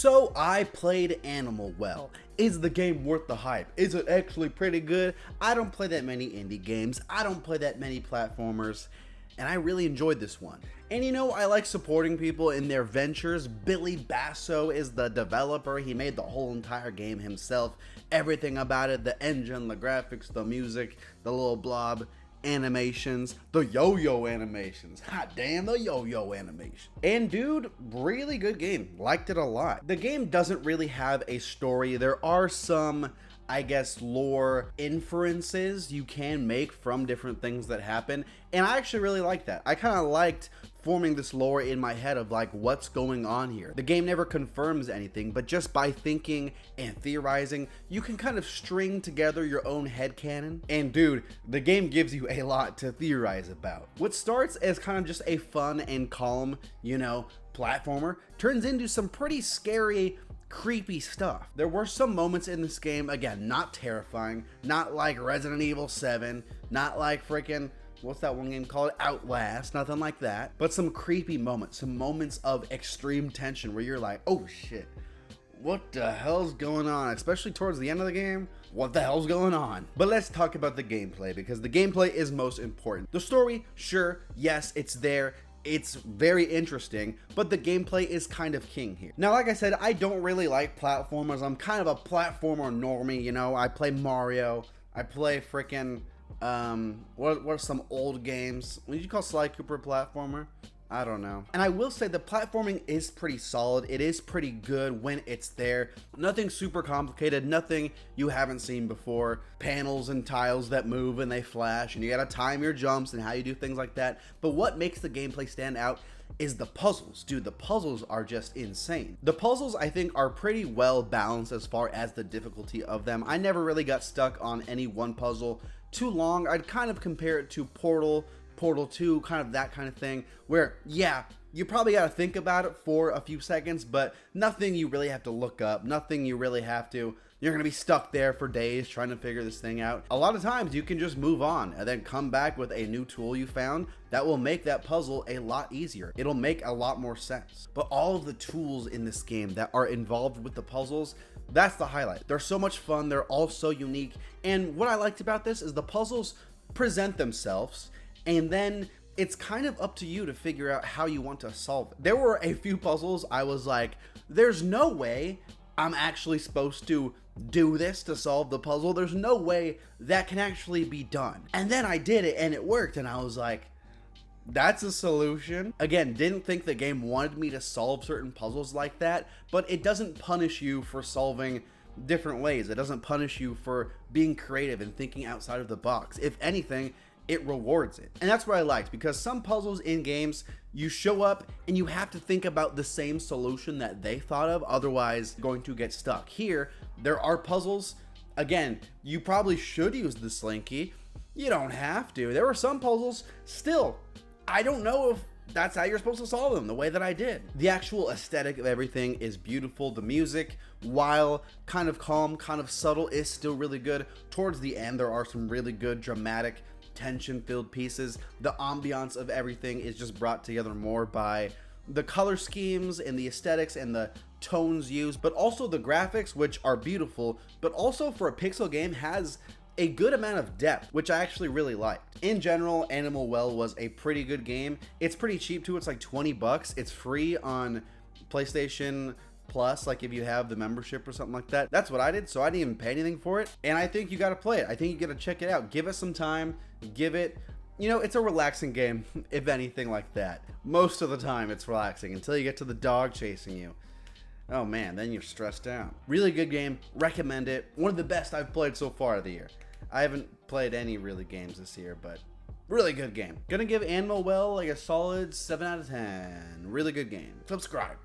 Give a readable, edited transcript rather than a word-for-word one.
So I played Animal Well. Is the game worth the hype? Is it actually pretty good? I don't play that many indie games. I don't play that many platformers. And I really enjoyed this one. And you know, I like supporting people in their ventures. Billy Basso is the developer. He made the whole entire game himself. Everything about it, the engine, the graphics, the music, the little blob animations, the yo-yo animations. Hot damn, the yo-yo animation. And dude, really good game. Liked it a lot. The game doesn't really have a story. There are some, I guess, lore inferences you can make from different things that happen, and I actually really like that. I kind of liked forming this lore in my head of like what's going on here. The game never confirms anything, but just by thinking and theorizing, you can kind of string together your own headcanon. And dude, the game gives you a lot to theorize about. What starts as kind of just a fun and calm, you know, platformer turns into some pretty scary, creepy stuff. There were some moments in this game, again, not terrifying, not like Resident Evil 7, not like freaking, what's that one game called? Outlast, nothing like that, but some creepy moments, some moments of extreme tension where you're like, oh shit, what the hell's going on? Especially towards the end of the game, what the hell's going on? But let's talk about the gameplay, because the gameplay is most important. The story, sure, yes, it's there. It's very interesting, but the gameplay is kind of king here. Now, like I said, I don't really like platformers. I'm kind of a platformer normie, you know. I play Mario. I play freaking, what are some old games? What did you call Sly Cooper a platformer? I don't know. And I will say the platforming is pretty solid. It is pretty good when it's there. Nothing super complicated, nothing you haven't seen before. Panels and tiles that move and they flash, and you gotta time your jumps and how you do things like that. But what makes the gameplay stand out is the puzzles. Dude, the puzzles are just insane. The puzzles, I think, are pretty well balanced as far as the difficulty of them. I never really got stuck on any one puzzle too long. I'd kind of compare it to Portal 2, kind of that kind of thing, where, yeah, you probably got to think about it for a few seconds, but nothing you really have to look up, nothing you really have to, you're going to be stuck there for days trying to figure this thing out. A lot of times you can just move on and then come back with a new tool you found that will make that puzzle a lot easier. It'll make a lot more sense. But all of the tools in this game that are involved with the puzzles, that's the highlight. They're so much fun. They're all so unique. And what I liked about this is the puzzles present themselves, and then it's kind of up to you to figure out how you want to solve it. There were a few puzzles I was like, there's no way I'm actually supposed to do this to solve the puzzle. There's no way that can actually be done. And then I did it and it worked, and I was like, that's a solution. Again, didn't think the game wanted me to solve certain puzzles like that, but it doesn't punish you for solving different ways. It doesn't punish you for being creative and thinking outside of the box. If anything, it rewards it. And that's what I liked, because some puzzles in games, you show up and you have to think about the same solution that they thought of, otherwise you're going to get stuck. Here, there are puzzles, again, you probably should use the Slinky. You don't have to. There were some puzzles, still, I don't know if that's how you're supposed to solve them the way that I did. The actual aesthetic of everything is beautiful. The music, while kind of calm, kind of subtle, is still really good. Towards the end, there are some really good dramatic, tension-filled pieces. The ambiance of everything is just brought together more by the color schemes and the aesthetics and the tones used, but also the graphics, which are beautiful, but also for a pixel game has a good amount of depth, which I actually really liked. In general, Animal Well was a pretty good game. It's pretty cheap too. It's like 20 bucks. It's free on PlayStation Plus, like if you have the membership or something like that. That's what I did, so I didn't even pay anything for it. And I think you got to play it. I think you got to check it out. Give it some time. Give it, you know, it's a relaxing game, if anything like that. Most of the time it's relaxing until you get to the dog chasing you. Oh man, then you're stressed out. Really good game. Recommend it. One of the best I've played so far of the year. I haven't played any really games this year, but really good game. Gonna give Animal Well like a solid 7 out of 10. Really good game. Subscribe.